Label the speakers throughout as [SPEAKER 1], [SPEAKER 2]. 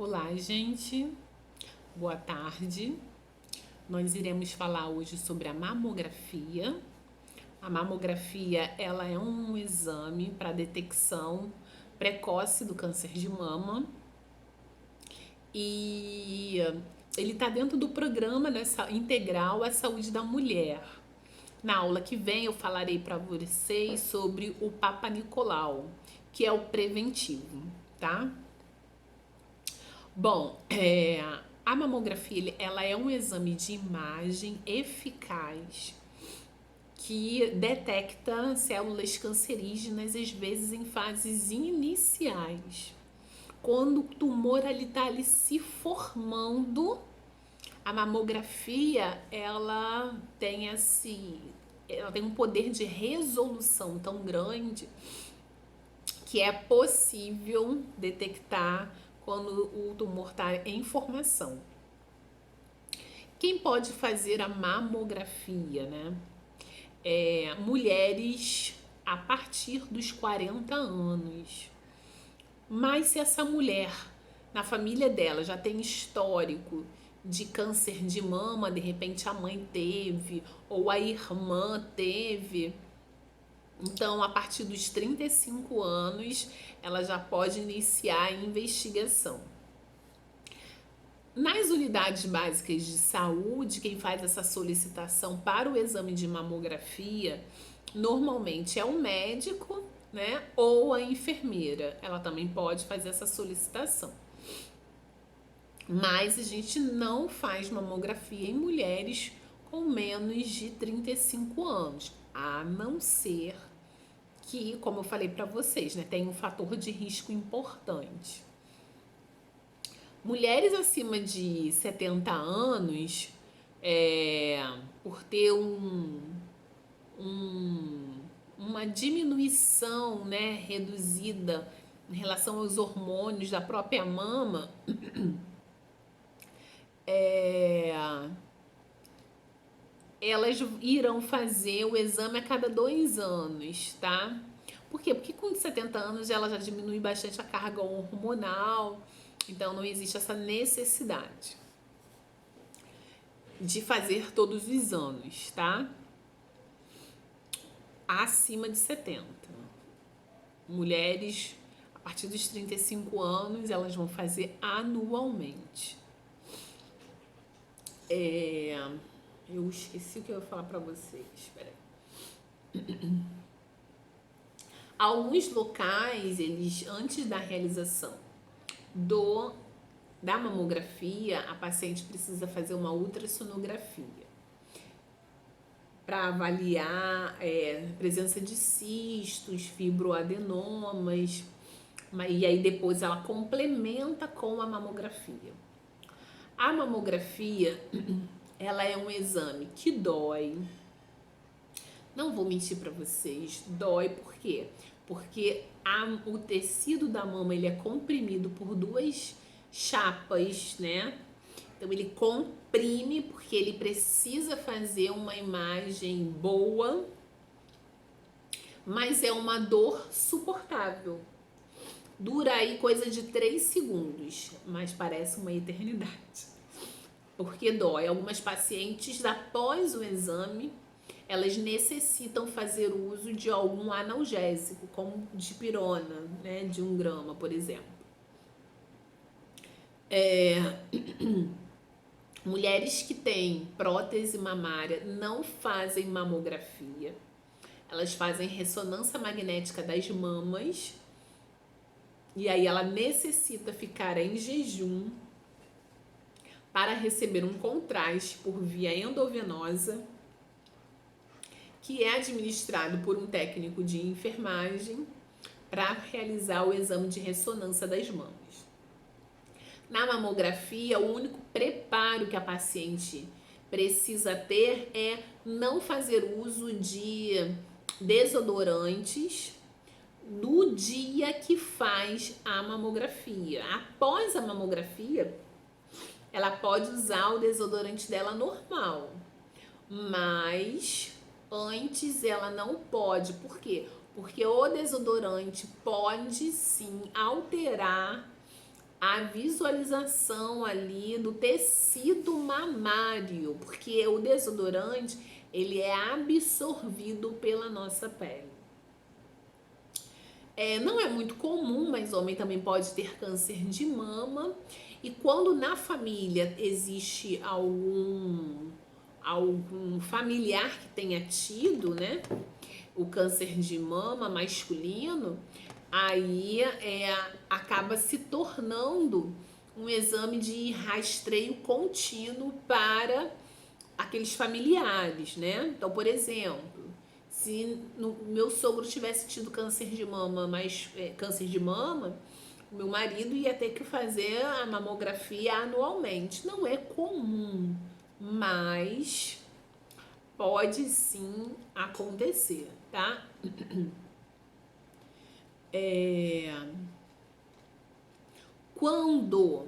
[SPEAKER 1] Olá, gente. Boa tarde. Nós iremos falar hoje sobre a mamografia. A mamografia, ela é um exame para detecção precoce do câncer de mama e ele está dentro do programa integral à saúde da mulher. Na aula que vem eu falarei para vocês sobre o Papa Nicolau, que é o preventivo, tá? Bom, a mamografia ela é um exame de imagem eficaz que detecta células cancerígenas, às vezes em fases iniciais. Quando o tumor está ali se formando, a mamografia ela tem um poder de resolução tão grande que é possível detectar quando o tumor está em formação. Quem pode fazer a mamografia, né? Mulheres a partir dos 40 anos. Mas se essa mulher, na família dela, já tem histórico de câncer de mama, de repente a mãe teve, ou a irmã teve, então, a partir dos 35 anos, ela já pode iniciar a investigação. Nas unidades básicas de saúde, quem faz essa solicitação para o exame de mamografia, normalmente é o médico, né, ou a enfermeira. Ela também pode fazer essa solicitação. Mas a gente não faz mamografia em mulheres com menos de 35 anos, a não ser que, como eu falei para vocês, né, tem um fator de risco importante. Mulheres acima de 70 anos, por ter uma diminuição, né, reduzida em relação aos hormônios da própria mama, elas irão fazer o exame a cada 2 anos, tá? Por quê? Porque com 70 anos ela já diminui bastante a carga hormonal, então não existe essa necessidade de fazer todos os anos, tá? Acima de 70. Mulheres a partir dos 35 anos, elas vão fazer anualmente. Eu esqueci o que eu ia falar pra vocês. Espera aí. Alguns locais, eles antes da realização da mamografia, a paciente precisa fazer uma ultrassonografia para avaliar a presença de cistos, fibroadenomas, e aí depois ela complementa com a mamografia. A mamografia, ela é um exame que dói. Não vou mentir para vocês, dói por quê? Porque o tecido da mama ele é comprimido por duas chapas, né? Então ele comprime porque ele precisa fazer uma imagem boa, mas é uma dor suportável. Dura aí coisa de 3 segundos, mas parece uma eternidade. Porque dói. Algumas pacientes, após o exame, elas necessitam fazer uso de algum analgésico, como dipirona, né, de 1 grama, por exemplo. Mulheres que têm prótese mamária não fazem mamografia. Elas fazem ressonância magnética das mamas. E aí ela necessita ficar em jejum para receber um contraste por via endovenosa, que é administrado por um técnico de enfermagem para realizar o exame de ressonância das mamas. Na mamografia, o único preparo que a paciente precisa ter é não fazer uso de desodorantes no dia que faz a mamografia. Após a mamografia, ela pode usar o desodorante dela normal, mas antes ela não pode. Por quê? Porque o desodorante pode sim alterar a visualização ali do tecido mamário, porque o desodorante, ele é absorvido pela nossa pele. Não é muito comum, mas homem também pode ter câncer de mama. E quando na família existe algum familiar que tenha tido, né, o câncer de mama masculino, aí acaba se tornando um exame de rastreio contínuo para aqueles familiares, né? Então, por exemplo, se meu sogro tivesse tido câncer de mama, câncer de mama, meu marido ia ter que fazer a mamografia anualmente. Não é comum, mas pode sim acontecer, tá? Quando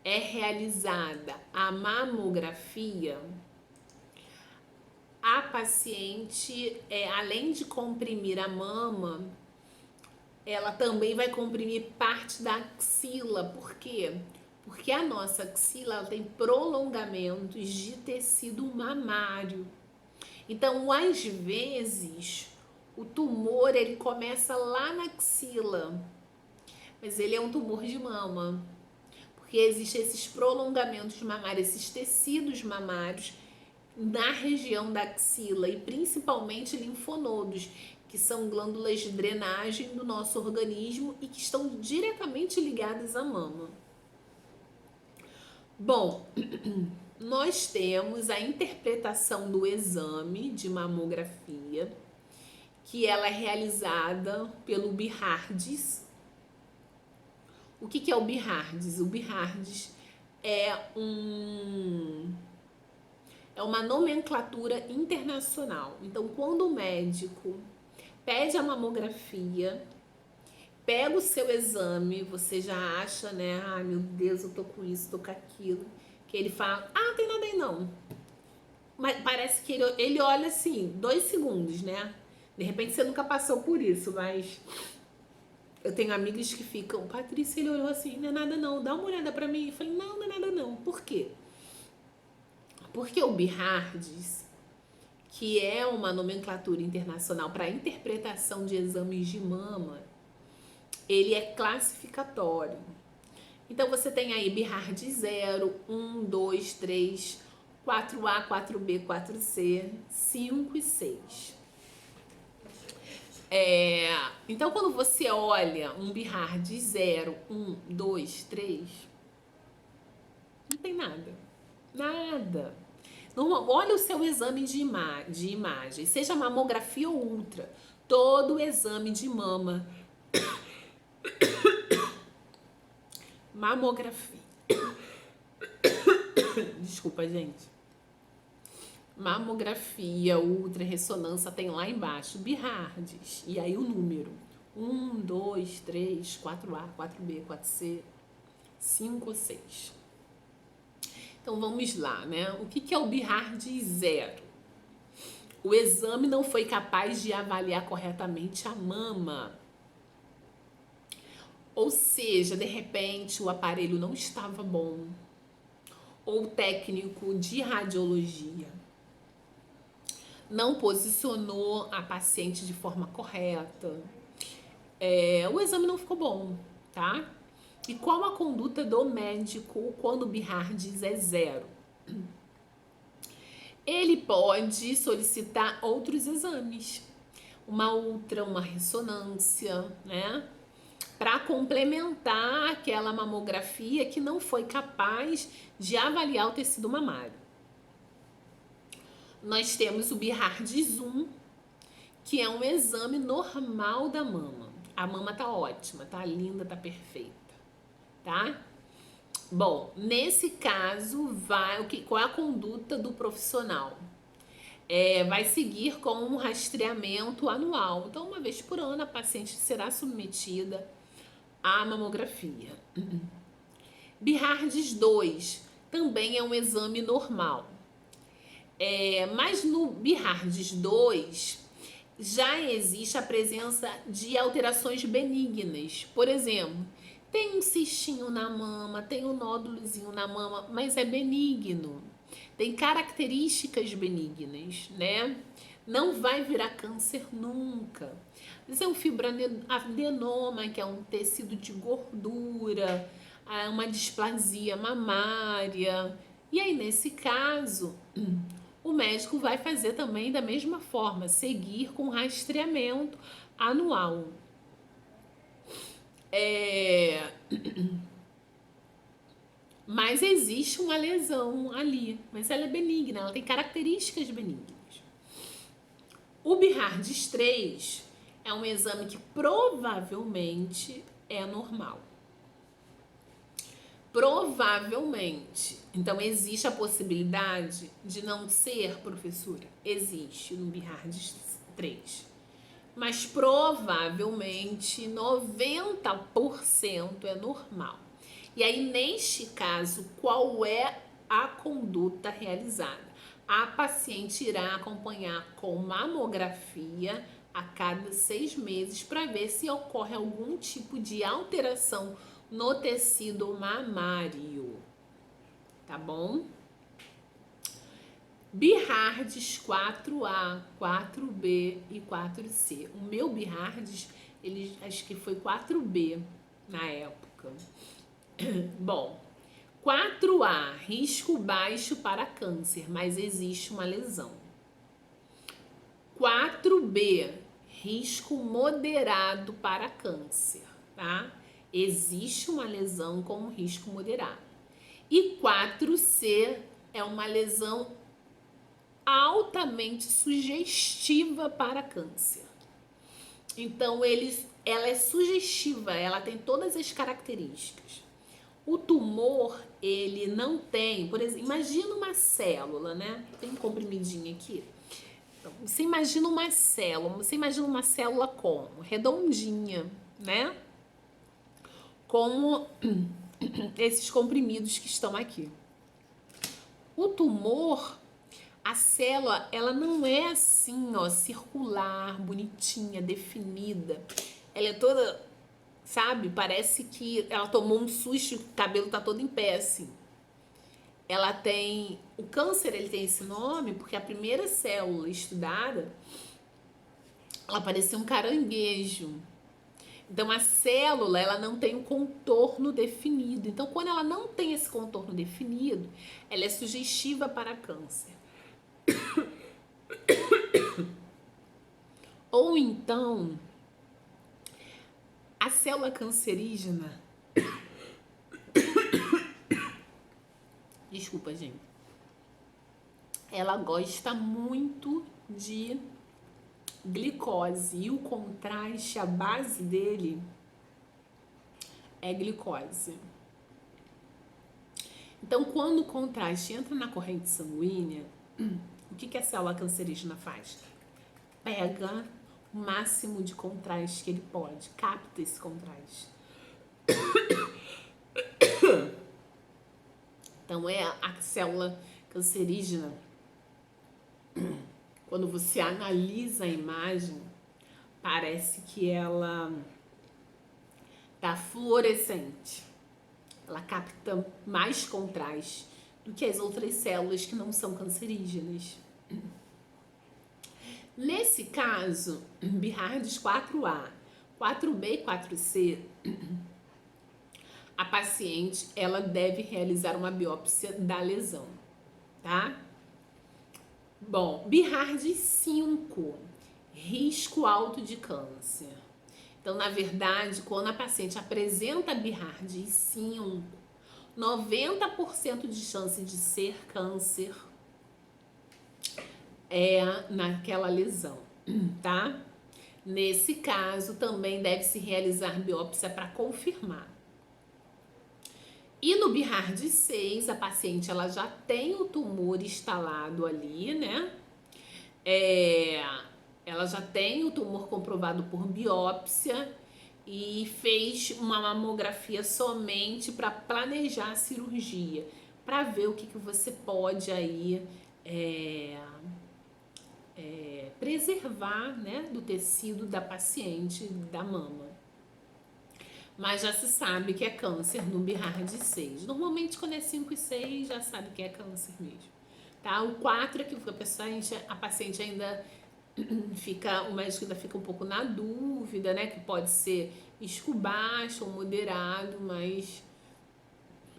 [SPEAKER 1] é realizada a mamografia, a paciente, além de comprimir a mama, ela também vai comprimir parte da axila. Por quê? Porque a nossa axila ela tem prolongamentos de tecido mamário. Então, às vezes, o tumor ele começa lá na axila, mas ele é um tumor de mama, porque existem esses prolongamentos mamários, esses tecidos mamários na região da axila e principalmente linfonodos, que são glândulas de drenagem do nosso organismo e que estão diretamente ligadas à mama. Bom, nós temos a interpretação do exame de mamografia, que ela é realizada pelo Bihardis. O que é o Bihardis? O Bihardis é uma nomenclatura internacional. Então, quando o médico pede a mamografia, pega o seu exame, você já acha, né? Ai, meu Deus, eu tô com isso, tô com aquilo. Que ele fala, não tem nada aí não. Mas parece que ele olha assim, 2 segundos, né? De repente você nunca passou por isso, mas eu tenho amigas que ficam, Patrícia, ele olhou assim, não é nada não, dá uma olhada pra mim. Eu falei, não é nada não. Por quê? Porque o Bihardis, que é uma nomenclatura internacional para interpretação de exames de mama, ele é classificatório. Então você tem aí Bihardis 0, 1, 2, 3, 4A, 4B, 4C, 5 e 6. Então quando você olha um Bihardis 0, 1, 2, 3, não tem nada. Nada. Olha o seu exame de imagem, seja mamografia ou ultra, todo exame de mama, mamografia, desculpa gente, mamografia, ultra, ressonância tem lá embaixo, Bihardis, e aí o número, 1, 2, 3, 4A, 4B, 4C, 5 ou 6. Então vamos lá, né? O que é o Bihardis 0? O exame não foi capaz de avaliar corretamente a mama. Ou seja, de repente o aparelho não estava bom. Ou o técnico de radiologia não posicionou a paciente de forma correta. O exame não ficou bom, tá? E qual a conduta do médico quando o Bihardis é 0? Ele pode solicitar outros exames, uma ultra, uma ressonância, né? Para complementar aquela mamografia que não foi capaz de avaliar o tecido mamário. Nós temos o Bihardis 1, que é um exame normal da mama. A mama tá ótima, tá linda, tá perfeita. Tá? Bom, nesse caso, qual é a conduta do profissional? Vai seguir com um rastreamento anual. Então, uma vez por ano, a paciente será submetida à mamografia. Bihardis 2 também é um exame normal. Mas no Bihardis 2 já existe a presença de alterações benignas. Por exemplo, Tem um cistinho na mama, tem um nódulozinho na mama, mas é benigno. Tem características benignas, né? Não vai virar câncer nunca. Isso é um fibroadenoma, que é um tecido de gordura, uma displasia mamária. E aí, nesse caso, o médico vai fazer também da mesma forma, seguir com rastreamento anual. Mas existe uma lesão ali, mas ela é benigna, ela tem características benignas. O Bihardis 3 é um exame que provavelmente é normal. Provavelmente. Então, existe a possibilidade de não ser, professora? Existe no Bihardis 3. Mas provavelmente 90% é normal. E aí, neste caso, qual é a conduta realizada? A paciente irá acompanhar com mamografia a cada 6 meses para ver se ocorre algum tipo de alteração no tecido mamário, tá bom? Bihardis 4A, 4B e 4C. O meu Bihardis, ele acho que foi 4B na época. Bom, 4A, risco baixo para câncer, mas existe uma lesão. 4B, risco moderado para câncer, tá? Existe uma lesão com risco moderado. E 4C é uma lesão altamente sugestiva para câncer. Então, ela é sugestiva, ela tem todas as características. O tumor, ele não tem, por exemplo, imagina uma célula, né? Tem um comprimidinho aqui. Então, você imagina uma célula como? Redondinha, né? Como esses comprimidos que estão aqui. O tumor, a célula, ela não é assim, ó, circular, bonitinha, definida. Ela é toda, sabe? Parece que ela tomou um susto e o cabelo tá todo em pé, assim. Ela tem... O câncer, ele tem esse nome porque a primeira célula estudada, ela parecia um caranguejo. Então, a célula, ela não tem um contorno definido. Então, quando ela não tem esse contorno definido, ela é sugestiva para câncer. Ou então, a célula cancerígena... Desculpa, gente. Ela gosta muito de glicose. E o contraste, a base dele é glicose. Então, quando o contraste entra na corrente sanguínea, o que a célula cancerígena faz? Pega o máximo de contraste que ele pode, capta esse contraste. Então, é a célula cancerígena. Quando você analisa a imagem, parece que ela tá fluorescente. Ela capta mais contraste do que as outras células que não são cancerígenas. Nesse caso, Bihardis 4A, 4B e 4C, a paciente, ela deve realizar uma biópsia da lesão, tá? Bom, Bihardis 5, risco alto de câncer. Então, na verdade, quando a paciente apresenta Bihardis 5, 90% de chance de ser câncer é naquela lesão, tá? Nesse caso, também deve-se realizar biópsia para confirmar. E no Bihardis 6, a paciente ela já tem o tumor instalado ali, né? Ela já tem o tumor comprovado por biópsia e fez uma mamografia somente para planejar a cirurgia, para ver o que você pode aí preservar, né, do tecido da paciente, da mama. mas já se sabe que é câncer no BIRARD 6. Normalmente quando é 5 e 6 já sabe que é câncer mesmo, tá? O 4 é que a paciente ainda fica, o médico ainda fica um pouco na dúvida, né? Que pode ser isco baixo ou moderado, mas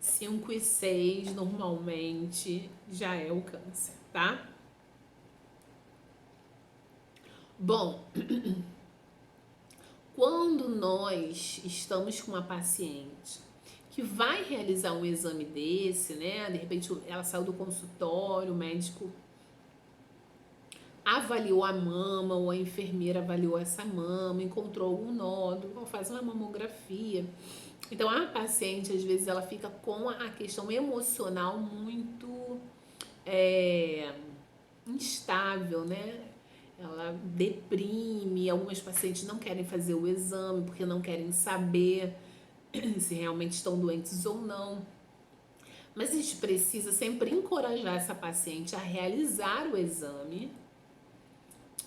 [SPEAKER 1] 5 e 6 normalmente já é o câncer, tá? Bom, quando nós estamos com uma paciente que vai realizar um exame desse, né? De repente ela saiu do consultório, o médico avaliou a mama ou a enfermeira avaliou essa mama, encontrou algum nódulo, ou faz uma mamografia. Então a paciente às vezes ela fica com a questão emocional muito instável, né? Ela deprime, algumas pacientes não querem fazer o exame porque não querem saber se realmente estão doentes ou não. Mas a gente precisa sempre encorajar essa paciente a realizar o exame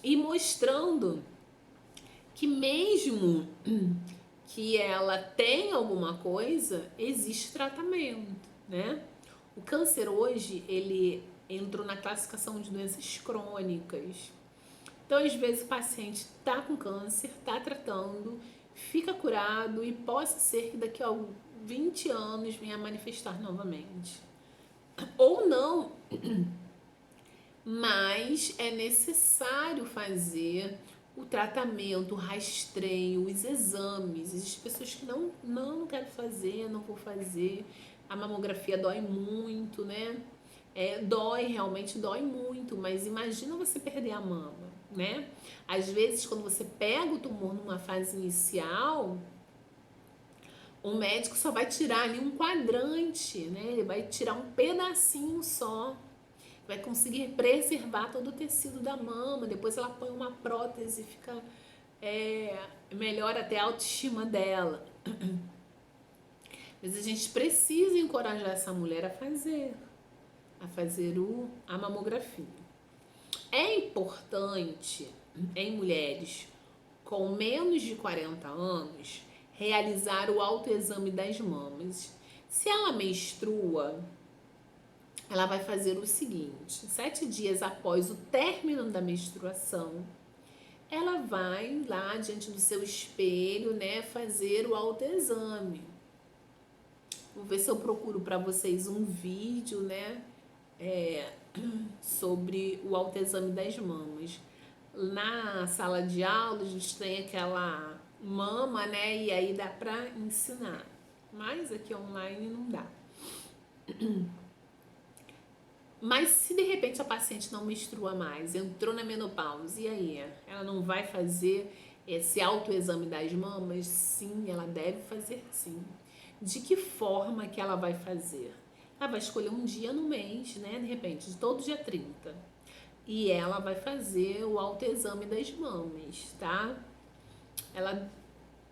[SPEAKER 1] e mostrando que mesmo que ela tenha alguma coisa, existe tratamento, né? O câncer hoje, ele entrou na classificação de doenças crônicas. Então, às vezes, o paciente está com câncer, está tratando, fica curado e possa ser que daqui a 20 anos venha a manifestar novamente. Ou não, mas é necessário fazer o tratamento, o rastreio, os exames. Existem pessoas que não quero fazer, não vou fazer. A mamografia dói muito, né? Dói, realmente dói muito, mas imagina você perder a mama, né? Às vezes, quando você pega o tumor numa fase inicial, o médico só vai tirar ali um quadrante, né? Ele vai tirar um pedacinho só, vai conseguir preservar todo o tecido da mama. Depois ela põe uma prótese, fica melhor até a autoestima dela. Mas a gente precisa encorajar essa mulher a fazer a mamografia. É importante em mulheres com menos de 40 anos realizar o autoexame das mamas. Se ela menstrua, ela vai fazer o seguinte: 7 dias após o término da menstruação, ela vai lá diante do seu espelho, né, fazer o autoexame. Vou ver se eu procuro para vocês um vídeo, né, sobre o autoexame das mamas. Na sala de aula a gente tem aquela mama, né, e aí dá para ensinar. Mas aqui online não dá. Mas se de repente a paciente não menstrua mais, entrou na menopausa, e aí? Ela não vai fazer esse autoexame das mamas? Sim, ela deve fazer sim. De que forma que ela vai fazer? Ela vai escolher um dia no mês, né? De repente, de todo dia 30. E ela vai fazer o autoexame das mamas, tá? Ela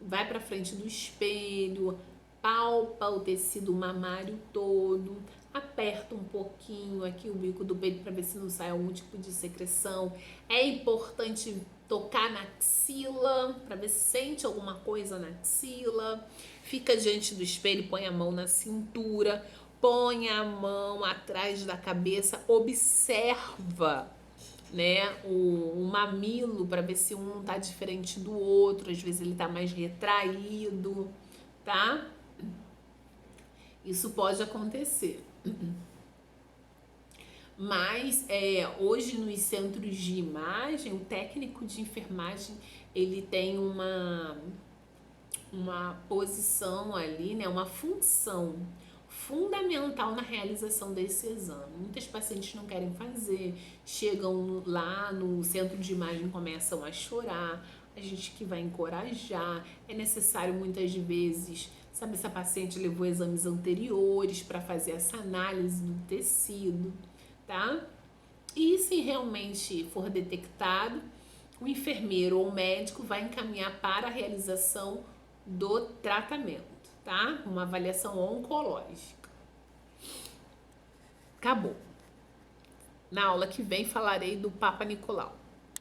[SPEAKER 1] vai pra frente do espelho, palpa o tecido mamário todo, aperta um pouquinho aqui o bico do peito para ver se não sai algum tipo de secreção. É importante tocar na axila para ver se sente alguma coisa na axila. Fica diante do espelho, põe a mão na cintura, põe a mão atrás da cabeça, observa, né, o mamilo para ver se um tá diferente do outro. Às vezes ele tá mais retraído, tá? Isso pode acontecer. Mas hoje nos centros de imagem, o técnico de enfermagem ele tem uma posição ali, né, uma função fundamental na realização desse exame. Muitas pacientes não querem fazer, chegam lá no centro de imagem, começam a chorar, a gente que vai encorajar. É necessário muitas vezes saber se a paciente levou exames anteriores para fazer essa análise do tecido, tá? E se realmente for detectado, o enfermeiro ou o médico vai encaminhar para a realização do tratamento, tá? Uma avaliação oncológica. Acabou. Na aula que vem falarei do Papa Nicolau.